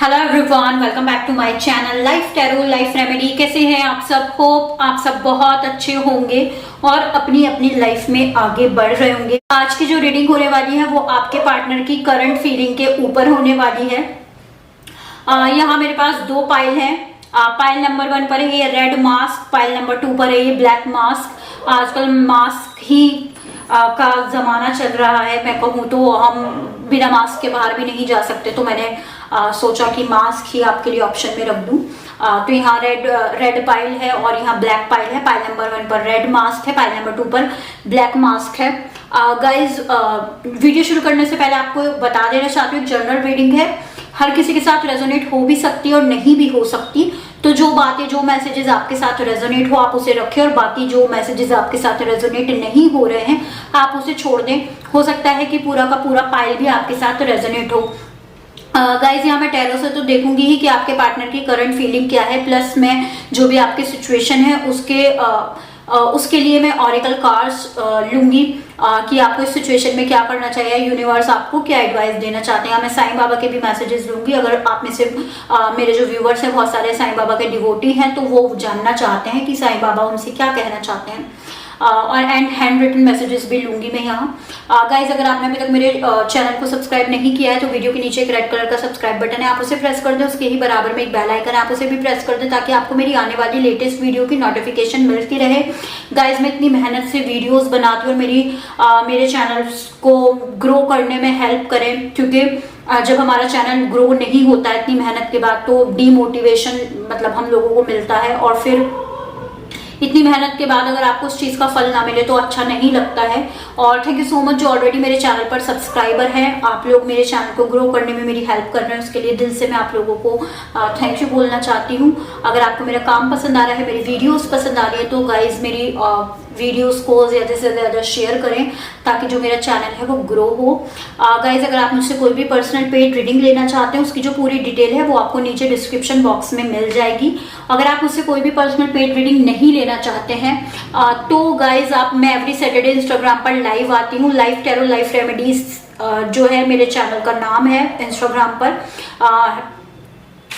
Hello everyone, welcome back to my channel life tarot life remedy. कैसे हैं आप सब? होप आप सब बहुत अच्छे होंगे और अपनी अपनी लाइफ में आगे बढ़ रहे होंगे। आज की जो रीडिंग होने वाली है वो आपके पार्टनर की करंट फीलिंग के ऊपर होने वाली है। यहाँ मेरे पास दो पाइल हैं। पाइल नंबर 1 पर है ये रेड मास्क, पाइल नंबर 2 पर है ये ब्लैक मास्क। आजकल मास्क ही का जमाना चल रहा है। मैं कहूँ तो हम बिना मास्क के बाहर भी नहीं जा सकते, तो मैंने सोचा कि मास्क ही आपके लिए ऑप्शन में रख दूं। तो यहाँ रेड पाइल है और यहाँ ब्लैक पाइल है। पाइल नंबर 1 पर रेड मास्क है, पाइल नंबर 2 पर ब्लैक मास्क है। गाइज, वीडियो शुरू करने से पहले आपको बता देना चाहती हूँ, एक जनरल रीडिंग है, हर किसी के साथ रेजोनेट हो भी सकती है और नहीं भी हो सकती। तो जो बातें, जो मैसेजेस आपके साथ रेजोनेट हो आप उसे रखें, और बाकी जो मैसेजेस आपके साथ रेजोनेट नहीं हो रहे हैं आप उसे छोड़ दें। हो सकता है कि पूरा का पूरा पाइल भी आपके साथ रेजोनेट हो। गाइज, यहाँ मैं टैरो से तो देखूंगी ही कि आपके पार्टनर की करंट फीलिंग क्या है, प्लस मैं जो भी आपकी सिचुएशन है उसके लिए मैं ऑरेकल कार्ड्स लूंगी कि आपको इस सिचुएशन में क्या करना चाहिए, यूनिवर्स आपको क्या एडवाइस देना चाहते हैं। मैं साईं बाबा के भी मैसेजेस लूंगी। अगर आप में से मेरे जो व्यूवर्स हैं बहुत सारे साईं बाबा के डिवोटी हैं, तो वो जानना चाहते हैं कि साईं बाबा उनसे क्या कहना चाहते हैं। और हैंड रिटन मैसेजेस भी लूंगी मैं यहाँ। गाइज, अगर आपने अभी तक मेरे चैनल को सब्सक्राइब नहीं किया है तो वीडियो के नीचे एक रेड कलर का सब्सक्राइब बटन है, आप उसे प्रेस कर दें। उसके ही बराबर में एक बेल आइकन है, आप उसे भी प्रेस कर दें ताकि आपको मेरी आने वाली लेटेस्ट वीडियो की नोटिफिकेशन मिलती रहे। गाइज, मैं इतनी मेहनत से वीडियोस बनाती हूँ और मेरे चैनल को ग्रो करने में हेल्प करें, क्योंकि जब हमारा चैनल ग्रो नहीं होता है इतनी मेहनत के बाद तो डीमोटिवेशन मतलब हम लोगों को मिलता है, और फिर इतनी मेहनत के बाद अगर आपको उस चीज का फल ना मिले तो अच्छा नहीं लगता है। और थैंक यू सो मच जो ऑलरेडी मेरे चैनल पर सब्सक्राइबर हैं, आप लोग मेरे चैनल को ग्रो करने में मेरी हेल्प कर रहे हैं, उसके लिए दिल से मैं आप लोगों को थैंक यू बोलना चाहती हूँ। अगर आपको मेरा काम पसंद आ रहा है, मेरी वीडियोस पसंद आ रही है, तो गाइज मेरी वीडियोस को ज्यादा से ज्यादा शेयर करें ताकि जो मेरा चैनल है वो ग्रो हो। गाइज, अगर आप मुझसे कोई भी पर्सनल पेड रीडिंग लेना चाहते हैं उसकी जो पूरी डिटेल है वो आपको नीचे डिस्क्रिप्शन बॉक्स में मिल जाएगी। अगर आप मुझसे कोई भी पर्सनल पेड रीडिंग नहीं लेना चाहते हैं तो गाइज मैं एवरी सैटरडे इंस्टाग्राम पर लाइव आती हूँ। लाइफ टैरो लाइफ रेमेडीज जो है मेरे चैनल का नाम है इंस्टाग्राम पर।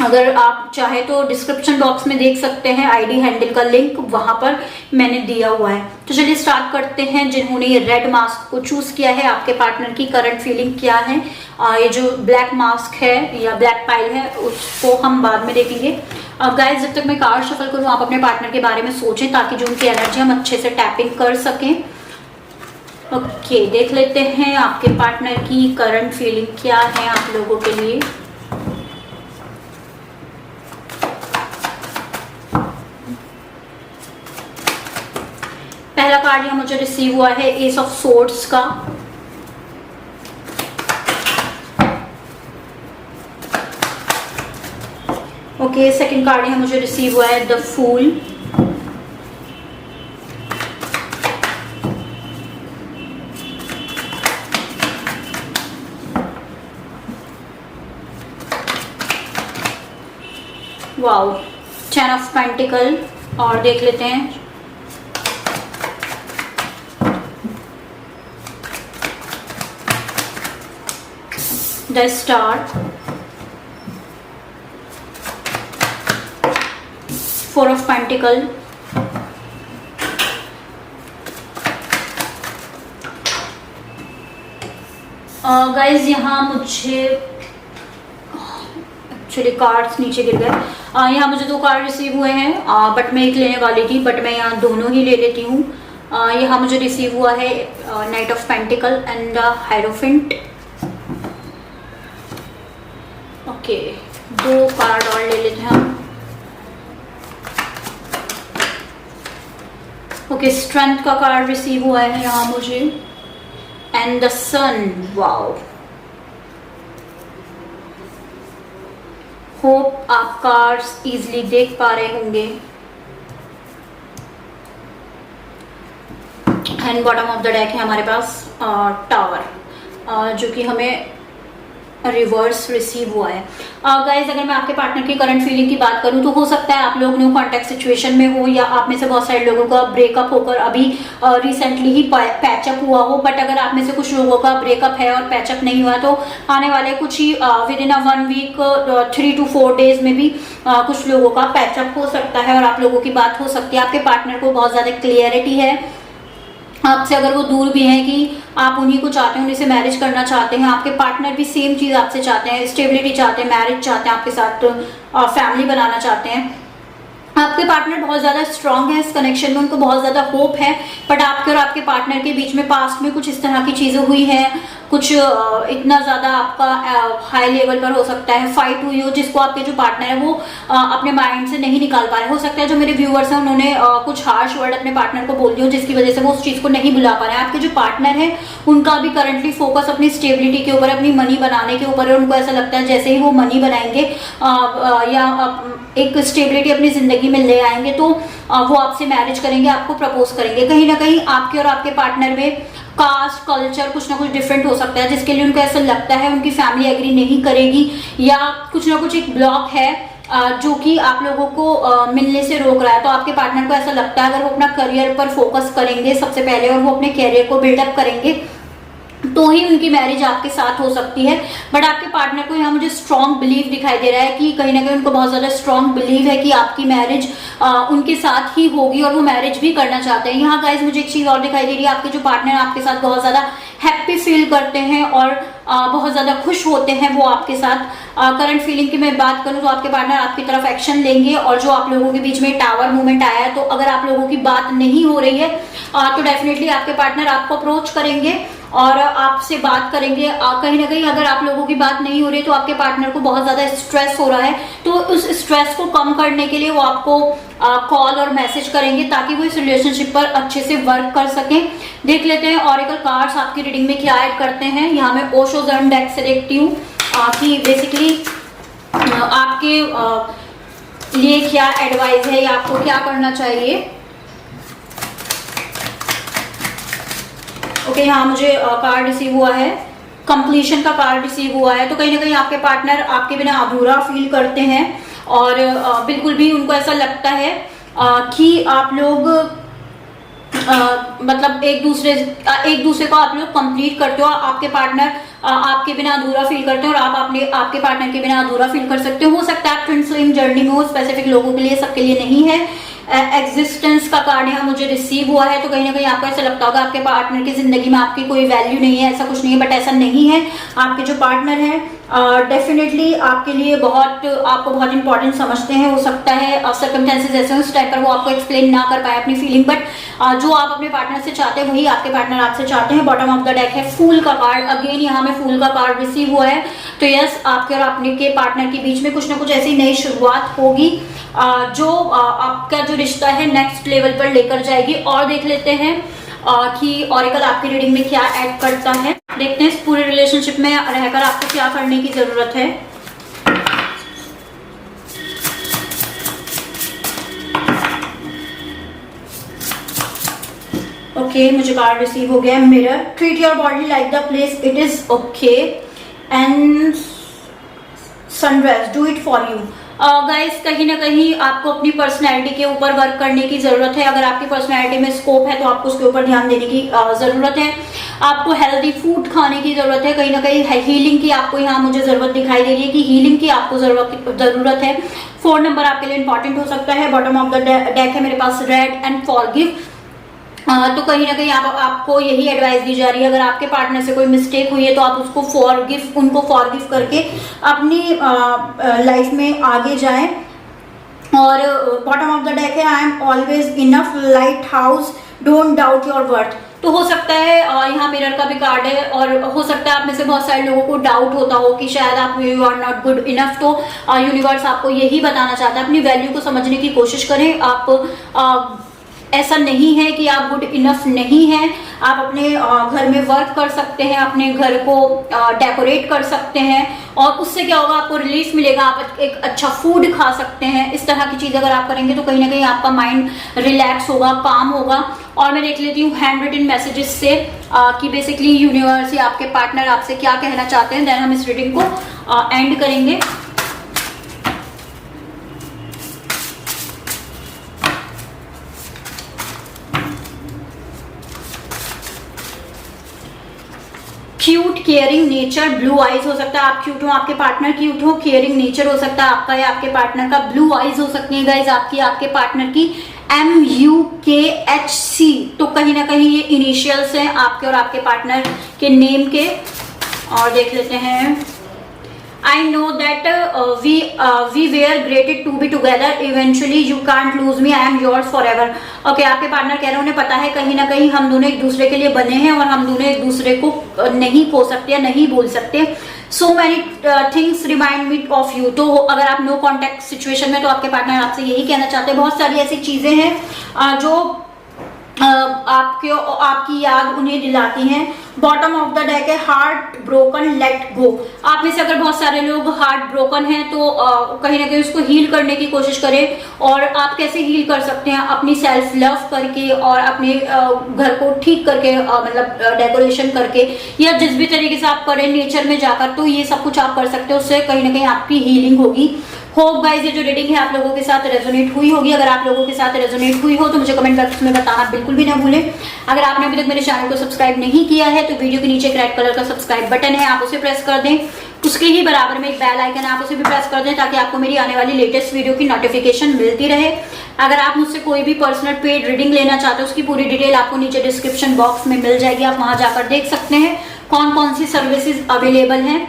अगर आप चाहे तो डिस्क्रिप्शन बॉक्स में देख सकते हैं आईडी हैंडल का लिंक, वहां पर मैंने दिया हुआ है। तो चलिए स्टार्ट करते हैं। जिन्होंने ये रेड मास्क को चूज किया है, आपके पार्टनर की करंट फीलिंग क्या है। ये जो ब्लैक मास्क है या ब्लैक पाइल है उसको हम बाद में देखेंगे। गाइस, जब तक मैं कार्ड शफल करूं आप अपने पार्टनर के बारे में सोचें ताकि जो उनकी एनर्जी हम अच्छे से टैपिंग कर सकें। ओके, देख लेते हैं आपके पार्टनर की करंट फीलिंग क्या है आप लोगों के लिए। पहला कार्ड यहाँ मुझे रिसीव हुआ है एस ऑफ सोर्ड्स का। ओके, सेकंड कार्ड यहाँ मुझे रिसीव हुआ है the fool. Wow, 10 of pentacle. और देख लेते हैं the star, 4 of pentacle, guys यहाँ मुझे एक्चुअली कार्ड्स नीचे गिर गए। यहाँ मुझे 2 कार्ड रिसीव हुए हैं, बट मैं एक लेने वाली थी, बट मैं यहाँ दोनों ही ले लेती हूँ। यहाँ मुझे रिसीव हुआ है knight of pentacle and the hierophant. Okay, 2 card और ले लेते हैं हम। ओके, स्ट्रेंथ का कार्ड रिसीव हुआ है यहाँ मुझे and the sun. Wow, hope आप कार्ड्स इजीली देख पा रहे होंगे। And bottom of the deck है हमारे पास टावर, जो कि हमें रिवर्स रिसीव हुआ है। गाइज अगर मैं आपके पार्टनर की करंट फीलिंग की बात करूं तो हो सकता है आप लोग न्यू कॉन्टेक्ट सिचुएशन में हो, या आप में से बहुत सारे लोगों का ब्रेकअप होकर अभी रिसेंटली ही पैचअप हुआ हो। बट अगर आप में से कुछ लोगों का ब्रेकअप है और पैचअप नहीं हुआ तो आने वाले कुछ ही within 1 week 3 to 4 days में भी कुछ लोगों का पैचअप हो सकता है और आप लोगों की बात हो सकती है। आपके पार्टनर को बहुत ज्यादा क्लियरिटी है आपसे, अगर वो दूर भी हैं कि आप उन्हीं को चाहते हैं, उन्हीं से मैरिज करना चाहते हैं। आपके पार्टनर भी सेम चीज आपसे चाहते हैं, स्टेबिलिटी चाहते हैं, मैरिज चाहते हैं, आपके साथ फैमिली बनाना चाहते हैं। आपके पार्टनर बहुत ज्यादा स्ट्रांग है इस कनेक्शन में, उनको बहुत ज्यादा होप है। बट आपके और आपके पार्टनर के बीच में पास्ट में कुछ इस तरह की चीजें हुई हैं, कुछ इतना ज्यादा आपका हाई लेवल पर हो सकता है फाइट हुई हो, जिसको आपके जो पार्टनर है वो अपने माइंड से नहीं निकाल पा रहे। हो सकता है जो मेरे व्यूअर्स हैं उन्होंने कुछ हार्श वर्ड अपने पार्टनर को बोल दिया हो, जिसकी वजह से वो उस चीज को नहीं भुला पा रहे हैं। आपके जो पार्टनर है उनका भी करंटली फोकस अपनी स्टेबिलिटी के ऊपर, अपनी मनी बनाने के ऊपर है। उनको ऐसा लगता है जैसे ही वो मनी बनाएंगे या एक स्टेबिलिटी अपनी जिंदगी में ले आएंगे तो वो आपसे मैरिज करेंगे, आपको प्रपोज करेंगे। कहीं ना कहीं आपके और आपके पार्टनर में कास्ट कल्चर कुछ ना कुछ डिफरेंट हो सकता है, जिसके लिए उनको ऐसा लगता है उनकी फैमिली एग्री नहीं करेगी, या कुछ ना कुछ एक ब्लॉक है जो कि आप लोगों को मिलने से रोक रहा है। तो आपके पार्टनर को ऐसा लगता है अगर वो अपना करियर पर फोकस करेंगे सबसे पहले और वो अपने करियर को बिल्डअप करेंगे तो ही उनकी मैरिज आपके साथ हो सकती है। बट आपके पार्टनर को यहाँ मुझे स्ट्रॉन्ग बिलीव दिखाई दे रहा है कि कहीं ना कहीं उनको बहुत ज्यादा स्ट्रॉन्ग बिलीव है कि आपकी मैरिज उनके साथ ही होगी और वो मैरिज भी करना चाहते हैं। यहाँ गाइज मुझे एक चीज और दिखाई दे रही है, आपके जो पार्टनर आपके साथ बहुत ज्यादा हैप्पी फील करते हैं और बहुत ज्यादा खुश होते हैं वो आपके साथ। करंट फीलिंग की मैं बात करूं तो आपके पार्टनर आपकी तरफ एक्शन लेंगे, और जो आप लोगों के बीच में टावर मूवमेंट आया है तो अगर आप लोगों की बात नहीं हो रही है तो डेफिनेटली आपके पार्टनर आपको अप्रोच करेंगे और आपसे बात करेंगे। कहीं ना कहीं अगर आप लोगों की बात नहीं हो रही तो आपके पार्टनर को बहुत ज्यादा स्ट्रेस हो रहा है, तो उस स्ट्रेस को कम करने के लिए वो आपको कॉल और मैसेज करेंगे ताकि वो इस रिलेशनशिप पर अच्छे से वर्क कर सकें। देख लेते हैं ऑरेकल कार्ड्स आपकी रीडिंग में क्या ऐड करते हैं। यहाँ मैं ओशो ज़ेन डेक से देखती हूँ कि बेसिकली आपके लिए क्या एडवाइस है या आपको क्या करना चाहिए। ओके, यहाँ मुझे कार्ड रिसीव हुआ है, कंप्लीशन का कार्ड रिसीव हुआ है। तो कहीं ना कहीं आपके पार्टनर आपके बिना अधूरा फील करते हैं और बिल्कुल भी उनको ऐसा लगता है कि आप लोग मतलब एक दूसरे को आप लोग कंप्लीट करते हो। आपके पार्टनर आपके बिना अधूरा फील करते हैं और आप आपके पार्टनर के बिना अधूरा फील कर सकते हो सकता है आप ट्विन फ्लेम जर्नी में हो, स्पेसिफिक लोगों के लिए, सबके लिए नहीं है। एग्जिस्टेंस का कार्ड यहाँ मुझे रिसीव हुआ है, तो कहीं ना कहीं आपको ऐसा लगता होगा आपके पार्टनर की जिंदगी में आपकी कोई वैल्यू नहीं है, ऐसा कुछ नहीं है। बट ऐसा नहीं है, आपके जो पार्टनर है डेफिनेटली आपके लिए आपको बहुत इंपॉर्टेंट समझते हैं। हो सकता है सर्कमस्टेंसेस ऐसे उस टाइम पर वो आपको एक्सप्लेन ना कर पाए अपनी फीलिंग, बट जो आप अपने पार्टनर से चाहते हैं वही आपके पार्टनर आपसे चाहते हैं। बॉटम ऑफ द डेक है फूल का कार्ड, अगेन यहाँ में फूल का कार्ड रिसीव हुआ है। तो यस, आपके और अपने के पार्टनर के बीच में कुछ ना कुछ ऐसी नई शुरुआत होगी जो आपका जो रिश्ता है नेक्स्ट लेवल पर लेकर जाएगी। और देख लेते हैं कि ऑरेकल आपकी रीडिंग में क्या ऐड करता है। देखते हैं इस पूरे रिलेशनशिप में रहकर आपको क्या करने की जरूरत है। ओके, मुझे कार्ड रिसीव हो गया। Mirror, treat your body like the place it is okay and sunrise, do it for you. Guys कहीं ना कहीं आपको अपनी पर्सनैलिटी के ऊपर वर्क करने की जरूरत है। अगर आपकी पर्सनैलिटी में स्कोप है तो आपको उसके ऊपर ध्यान देने की जरूरत है। आपको हेल्दी फूड खाने की जरूरत है। कहीं ना कहीं हीलिंग की आपको यहाँ मुझे जरूरत दिखाई दे रही है कि हीलिंग की आपको जरूरत है। 4 नंबर आपके लिए इंपॉर्टेंट हो सकता है। बॉटम ऑफ द डेक है मेरे पास रेड एंड फॉरगिव। तो कहीं ना कहीं आपको यही एडवाइस दी जा रही है, अगर आपके पार्टनर से कोई मिस्टेक हुई है तो आप उनको फॉरगिव करके अपनी लाइफ में आगे जाएं। और बॉटम ऑफ द डेक है I am always enough, light house, don't doubt your worth. तो हो सकता है यहाँ मिरर का भी कार्ड है और हो सकता है आप में से बहुत सारे लोगों को डाउट होता हो कि शायद आप you are not good enough. तो यूनिवर्स आपको यही बताना चाहता है, अपनी वैल्यू को समझने की कोशिश करें। आप ऐसा नहीं है कि आप गुड इनफ नहीं है। आप अपने घर में वर्क कर सकते हैं, अपने घर को डेकोरेट कर सकते हैं और उससे क्या होगा, आपको रिलीफ मिलेगा, आप एक अच्छा फूड खा सकते हैं। इस तरह की चीज अगर आप करेंगे तो कहीं ना कहीं आपका माइंड रिलैक्स होगा, काम होगा। और मैं देख लेती हूँ हैंड रिटन मैसेजेस से कि बेसिकली यूनिवर्स या आपके पार्टनर आपसे क्या कहना चाहते हैं, देन हम इस रीडिंग को एंड करेंगे। Cute caring nature, blue eyes हो सकता है आप क्यूट हो, आपके पार्टनर क्यूट हो, केयरिंग नेचर हो सकता है आपका या आपके पार्टनर का, ब्लू आईज हो सकती है गाइज आपकी, आपके पार्टनर की, MUKHC, तो कहीं ना कहीं ये इनिशियल्स हैं आपके और आपके पार्टनर के नेम के। और देख लेते हैं, I know that we were created to be together. Eventually you can't lose me. I am yours forever. Okay, आपके पार्टनर कह रहे हैं उन्हें पता है कहीं ना कहीं हम दोनों एक दूसरे के लिए बने हैं और हम दोनों एक दूसरे को नहीं खो सकते या नहीं भूल सकते। So many things remind me of you. तो अगर आप नो कॉन्टेक्ट सिचुएशन में तो आपके पार्टनर आपसे यही कहना चाहते हैं। बहुत सारी ऐसी चीजें हैं जो आपकी याद उन्हें दिलाती हैं। बॉटम ऑफ द डेक है हार्ट ब्रोकन लेट गो। आप में से अगर बहुत सारे लोग हार्ट ब्रोकन हैं तो कहीं ना कहीं उसको हील करने की कोशिश करें। और आप कैसे हील कर सकते हैं, अपनी सेल्फ लव करके और अपने घर को ठीक करके, मतलब डेकोरेशन करके, या जिस भी तरीके से आप करें नेचर में जाकर, तो ये सब कुछ आप कर सकते हो। उससे कहीं ना कहीं आपकी हीलिंग होगी। होप गाइस ये जो रीडिंग है आप लोगों के साथ रेजोनेट हुई होगी। अगर आप लोगों के साथ रेजोनेट हुई हो तो मुझे कमेंट बॉक्स में बताना बिल्कुल भी ना भूलें। अगर आपने अभी तक मेरे चैनल को सब्सक्राइब नहीं किया है तो वीडियो के नीचे एक रेड कलर का सब्सक्राइब बटन है, आप उसे प्रेस कर दें। उसके ही बराबर में एक बेल आइकन है, आप उसे भी प्रेस कर दें ताकि आपको मेरी आने वाली लेटेस्ट वीडियो की नोटिफिकेशन मिलती रहे। अगर आप मुझसे कोई भी पर्सनल पेड रीडिंग लेना चाहते हो उसकी पूरी डिटेल आपको नीचे डिस्क्रिप्शन बॉक्स में मिल जाएगी, आप वहां जाकर देख सकते हैं कौन कौन सी सर्विसेज अवेलेबल हैं।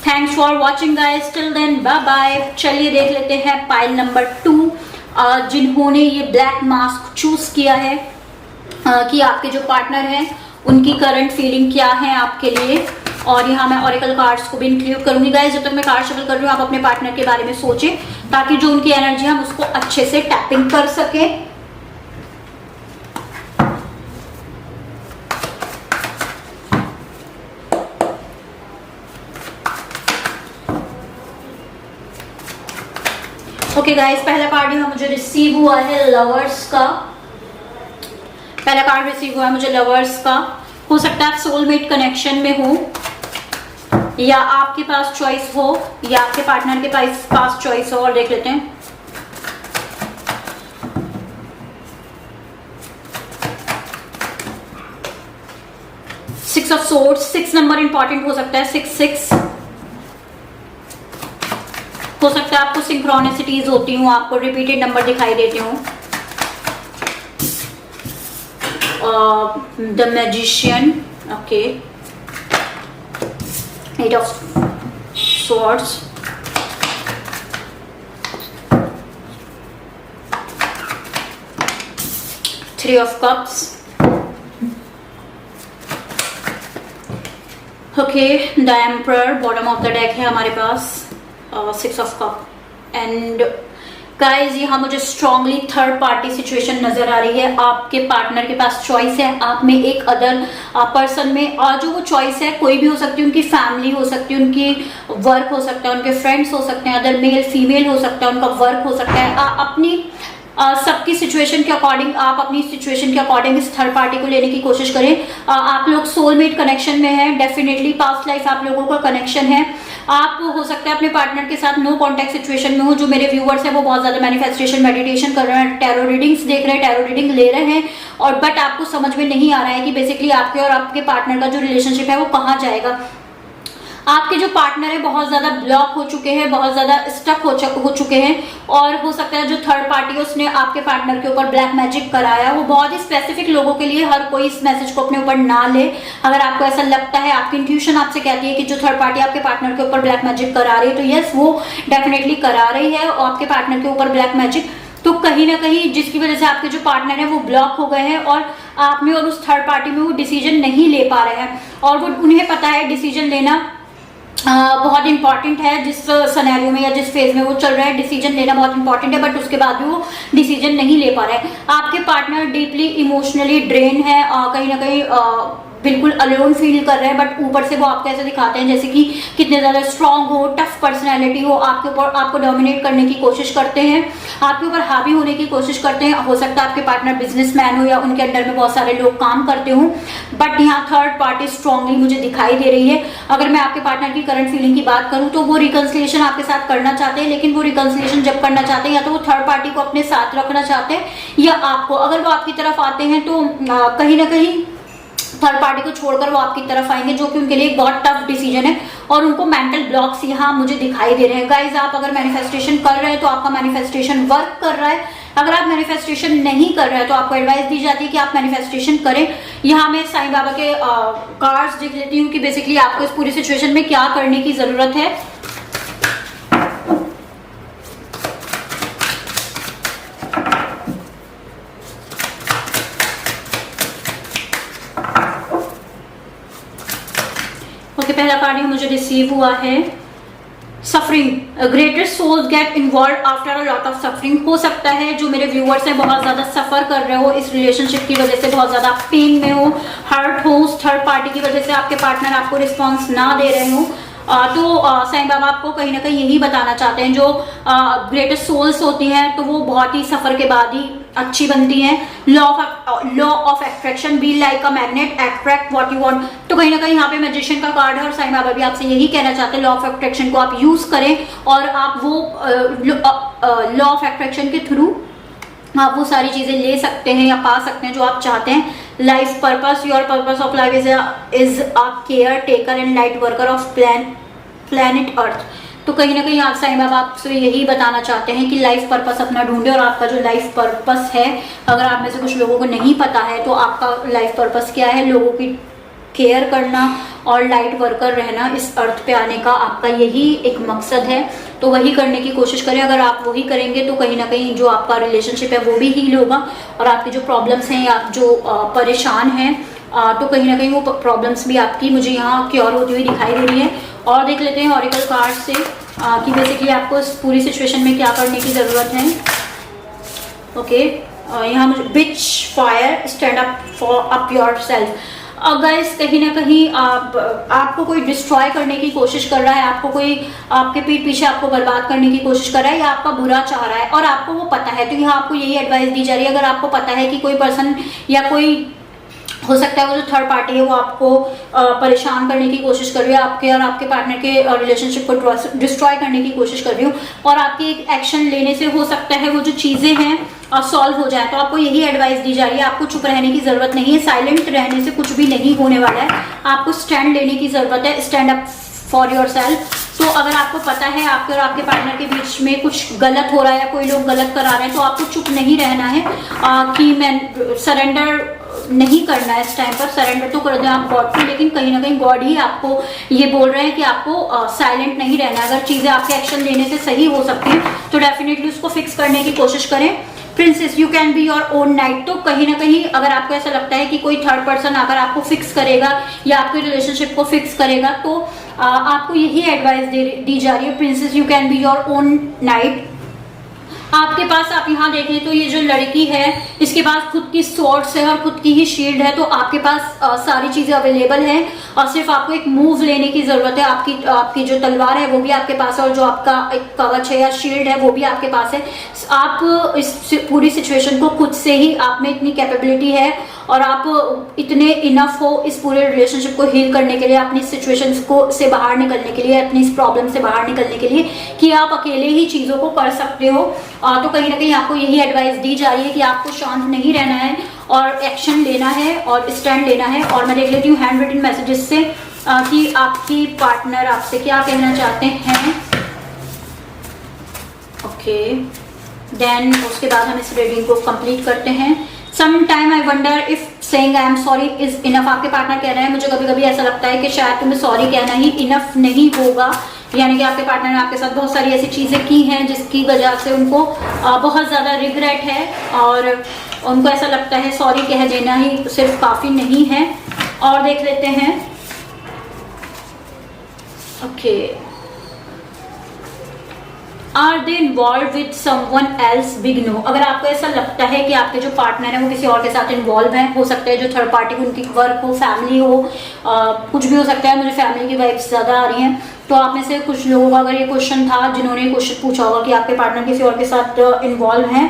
Thanks for watching guys, till then bye bye. चलिए देख लेते हैं पाइल नंबर 2, जिन्होंने ये ब्लैक मास्क चूज किया है कि आपके जो पार्टनर हैं उनकी करंट फीलिंग क्या है आपके लिए। और यहाँ मैं ऑरेकल कार्ड्स को भी इंक्लूड करूंगी गाइस। जब तक मैं कार्ड शफल कर रही हूँ आप अपने पार्टनर के बारे में सोचें ताकि जो उनकी एनर्जी हम उसको अच्छे से टैपिंग कर सके। ओके गाइस, पहला कार्ड यहाँ मुझे रिसीव हुआ है लवर्स का। पहला कार्ड रिसीव हुआ है मुझे लवर्स का। हो सकता है आप सोलमेट कनेक्शन में हो, या आपके पास चॉइस हो, या आपके पार्टनर के पास चॉइस हो। और देख लेते हैं, six of swords, 6 number important हो सकता है। 6 हो सकता है आपको सिंक्रोनिसिटीज होती हूँ, आपको रिपीटेड नंबर दिखाई देते हूँ। The magician, okay, 8 of swords, Three of cups, okay, the emperor bottom of the deck है हमारे पास, 6 ऑफ कप। एंड गाइज यहाँ मुझे स्ट्रांगली थर्ड पार्टी सिचुएशन नजर आ रही है। आपके पार्टनर के पास चॉइस है, आप में एक अदर पर्सन में, और जो वो चॉइस है कोई भी हो सकती है, उनकी फैमिली हो सकती है, उनकी वर्क हो सकता है, उनके फ्रेंड्स हो सकते हैं, अदर मेल फीमेल हो सकता है, उनका वर्क हो सकता है। अपनी सबकी सिचुएशन के अकॉर्डिंग, आप अपनी सिचुएशन के अकॉर्डिंग इस थर्ड पार्टी को लेने की कोशिश करें। आप लोग सोलमेट कनेक्शन में हैं, डेफिनेटली पास्ट लाइफ आप लोगों का कनेक्शन है। आप हो सकता है अपने पार्टनर के साथ नो कॉन्टेक्ट सिचुएशन में हो। जो मेरे व्यूवर्स हैं वो बहुत ज्यादा मैनिफेस्टेशन मेडिटेशन कर रहे हैं, टैरो रीडिंग्स देख रहे हैं, टैरो रीडिंग ले रहे हैं, और बट आपको समझ में नहीं आ रहा है कि बेसिकली आपके और आपके पार्टनर का जो रिलेशनशिप है वो कहाँ जाएगा। आपके जो पार्टनर है बहुत ज्यादा ब्लॉक हो चुके हैं, बहुत ज्यादा स्टक हो चुके हैं, और हो सकता है जो थर्ड पार्टी है उसने आपके पार्टनर के ऊपर ब्लैक मैजिक कराया। वो बहुत ही स्पेसिफिक लोगों के लिए, हर कोई इस मैसेज को अपने ऊपर ना ले। अगर आपको ऐसा लगता है, आपकी इंट्यूशन आपसे कहती है कि जो थर्ड पार्टी आपके पार्टनर के ऊपर ब्लैक मैजिक करा रही है, तो यस वो डेफिनेटली करा रही है और आपके पार्टनर के ऊपर ब्लैक मैजिक। तो कहीं ना कहीं जिसकी वजह से आपके जो पार्टनर है वो ब्लॉक हो गए हैं और आप में और उस थर्ड पार्टी में वो डिसीजन नहीं ले पा रहे हैं, और वो उन्हें पता है डिसीजन लेना बहुत इंपॉर्टेंट है। जिस सिनेरियो में या जिस फेज में वो चल रहा है, डिसीजन लेना बहुत इंपॉर्टेंट है, बट उसके बाद भी वो डिसीजन नहीं ले पा रहा है। आपके पार्टनर डीपली इमोशनली ड्रेन है, कहीं ना कहीं बिल्कुल अलोन फील कर रहे हैं, बट ऊपर से वो आपको ऐसे दिखाते हैं जैसे कि कितने ज़्यादा स्ट्रांग हो, टफ पर्सनैलिटी हो, आपके ऊपर आपको डोमिनेट करने की कोशिश करते हैं, आपके ऊपर हावी होने की कोशिश करते हैं। हो सकता है आपके पार्टनर बिजनेसमैन हो या उनके अंडर में बहुत सारे लोग काम करते हो, बट यहाँ थर्ड पार्टी स्ट्रांगली मुझे दिखाई दे रही है। अगर मैं आपके पार्टनर की करंट फीलिंग की बात करूँ तो वो रिकंसिलिएशन आपके साथ करना चाहते हैं, लेकिन वो रिकंसिलिएशन जब करना चाहते हैं या तो वो थर्ड पार्टी को अपने साथ रखना चाहते हैं या आपको। अगर वो आपकी तरफ आते हैं तो कहीं ना कहीं थर्ड पार्टी को छोड़कर वो आपकी तरफ आएंगे, जो कि उनके लिए एक बहुत टफ डिसीजन है और उनको मेंटल ब्लॉक्स यहाँ मुझे दिखाई दे रहे हैं। गाइज, आप अगर मैनिफेस्टेशन कर रहे हैं तो आपका मैनिफेस्टेशन वर्क कर रहा है। अगर आप मैनिफेस्टेशन नहीं कर रहे हैं तो आपको एडवाइस दी जाती है कि आप मैनिफेस्टेशन करें। यहाँ मैं साईं बाबा के कार्ड्स देख लेती हूँ कि बेसिकली आपको इस पूरी सिचुएशन में क्या करने की जरूरत है। पहला कार्ड मुझे रिसीव हुआ है, suffering. Greater souls get involve after a lot of suffering. हो सकता है जो मेरे व्यूअर्स हैं बहुत ज्यादा सफर कर रहे हो, इस रिलेशनशिप की वजह से बहुत ज्यादा पेन में हो, हर्ट हो, थर्ड पार्टी की वजह से आपके पार्टनर आपको रिस्पॉन्स ना दे रहे हो। तो साईं बाबा आपको कहीं ना कहीं यही बताना चाहते हैं, जो ग्रेटर सोल्स होती हैं तो वो बहुत ही सफर के बाद ही अच्छी बनती हैं। Law of attraction, be like a magnet, attract what you want. तो कहीं ना कहीं यहाँ पे मैजिशियन का कार्ड है और साईं बाबा भी आपसे यही कहना चाहते हैं, लॉ ऑफ अट्रैक्शन को आप यूज करें और आप वो लॉ ऑफ अट्रैक्शन के थ्रू आप वो सारी चीजें ले सकते हैं या पा सकते हैं जो आप चाहते हैं। Life purpose, your purpose of life is a care taker and light worker of planet Earth. तो कहीं ना कहीं आप साईं बाबा आपसे यही बताना चाहते हैं कि लाइफ पर्पस अपना ढूंढे। और आपका जो लाइफ पर्पस है, अगर आप में से कुछ लोगों को नहीं पता है तो आपका लाइफ पर्पस क्या है, लोगों की केयर करना और लाइट वर्कर रहना, इस अर्थ पे आने का आपका यही एक मकसद है। तो वही करने की कोशिश करें। अगर आप वही करेंगे तो कहीं ना कहीं जो आपका रिलेशनशिप है वो भी हील होगा और आपकी जो प्रॉब्लम्स हैं या जो परेशान हैं तो कहीं ना कहीं वो प्रॉब्लम्स भी आपकी मुझे यहाँ क्योर होती हुई दिखाई दे रही है। और देख लेते हैं ऑरिकल कार्ड से कि बेसिकली आपको इस पूरी सिचुएशन में क्या करने की ज़रूरत है। ओके, यहाँ मुझे बिच फायर, stand up for up yourself. अगर कहीं ना कहीं आपको कोई डिस्ट्रॉय करने की कोशिश कर रहा है, आपको कोई आपके पीठ पीछे आपको बर्बाद करने की कोशिश कर रहा है या आपका बुरा चाह रहा है और आपको वो पता है, तो यहाँ आपको यही एडवाइस दी जा रही है। अगर आपको पता है कि कोई पर्सन या कोई हो सकता है वो जो थर्ड पार्टी है वो आपको परेशान करने की कोशिश कर रही है, आपके और आपके पार्टनर के रिलेशनशिप को डिस्ट्रॉय करने की कोशिश कर रही हो और आपके एक एक्शन लेने से हो सकता है वो जो चीज़ें हैं सॉल्व हो जाए। तो आपको यही एडवाइस दी जा रही है, आपको चुप रहने की जरूरत नहीं है, साइलेंट रहने से कुछ भी नहीं होने वाला है, आपको स्टैंड लेने की जरूरत है, stand up for your self. तो अगर आपको पता है आपके और आपके पार्टनर के बीच में कुछ गलत हो रहा है या कोई लोग गलत करा रहे हैं तो आपको चुप नहीं रहना है कि मैं सरेंडर नहीं करना है। इस टाइम पर सरेंडर तो कर दें आप गॉड को, लेकिन कहीं ना कहीं गॉड ही आपको ये बोल रहे हैं कि आपको साइलेंट नहीं रहना है। अगर चीज़ें आपके एक्शन लेने से सही हो सकती हैं तो डेफिनेटली उसको फिक्स करने की कोशिश करें। Princess, you can be your own night. तो कहीं ना कहीं अगर आपको ऐसा लगता है कि कोई थर्ड पर्सन अगर आपको फिक्स करेगा या आपके रिलेशनशिप को फिक्स करेगा तो आपको यही एडवाइस दी जा रही है, princess you can be your own night. आपके पास आप यहाँ देखें तो ये जो लड़की है इसके पास खुद की स्वॉर्ड्स है और खुद की ही शील्ड है, तो आपके पास सारी चीजें अवेलेबल हैं और सिर्फ आपको एक मूव लेने की जरूरत है। आपकी जो तलवार है वो भी आपके पास है और जो आपका एक कवच है या शील्ड है वो भी आपके पास है। आप इस पूरी सिचुएशन को खुद से ही, आप में इतनी कैपेबिलिटी है और आप इतने इनफ हो इस पूरे रिलेशनशिप को हील करने के लिए, अपनी सिचुएशंस को से बाहर निकलने के लिए, अपनी इस प्रॉब्लम से बाहर निकलने के लिए कि आप अकेले ही चीज़ों को कर सकते हो। तो कहीं ना कहीं आपको यही एडवाइस दी जा रही है कि आपको शांत नहीं रहना है और एक्शन लेना है और स्टैंड लेना है। और मैं देख लेती हूँ हैंड रिटन मैसेजेस से कि आपकी पार्टनर आपसे क्या कहना चाहते हैं। ओके, देन उसके बाद हम इस रीडिंग को कंप्लीट करते हैं। Sometime I wonder if saying I am sorry is enough। आपके पार्टनर कह रहे हैं मुझे कभी कभी ऐसा लगता है कि शायद तुम्हें सॉरी कहना ही इनफ नहीं होगा, यानी कि आपके पार्टनर ने आपके साथ बहुत सारी ऐसी चीज़ें की हैं जिसकी वजह से उनको बहुत ज़्यादा रिग्रेट है और उनको ऐसा लगता है सॉरी कह देना ही सिर्फ काफ़ी नहीं है। और देख लेते हैं okay, are they involve with someone else? Big no. अगर आपको ऐसा लगता है कि आपके जो पार्टनर है वो किसी और के साथ इन्वॉल्व है, हो सकता है जो थर्ड पार्टी उनकी वर्क हो, फैमिली हो, कुछ भी हो सकता है। मुझे फैमिली की वाइब्स ज़्यादा आ रही हैं, तो आप में से कुछ लोगों का अगर ये क्वेश्चन था, जिन्होंने ये क्वेश्चन पूछा होगा कि आपके पार्टनर किसी और के साथ इन्वॉल्व हैं,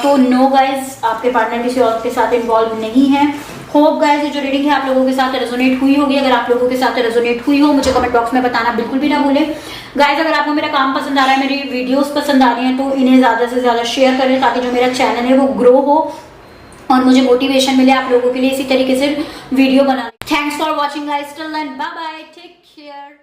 तो नो गाइज, आपके पार्टनर किसी और के साथ इन्वॉल्व नहीं है। होप गाइज ये जो रीडिंग है आप लोगों के साथ रेजोनेट हुई होगी। अगर आप लोगों के साथ रेजोनेट हुई हो मुझे कमेंट बॉक्स में बताना बिल्कुल भी ना भूलें। गाइज अगर आपको मेरा काम पसंद आ रहा है, मेरी वीडियोस पसंद आ रही हैं, तो इन्हें ज़्यादा से ज़्यादा शेयर करें ताकि जो मेरा चैनल है वो ग्रो हो और मुझे मोटिवेशन मिले आप लोगों के लिए इसी तरीके से वीडियो बनाने। Thanks for watching guys, till then bye bye, take care.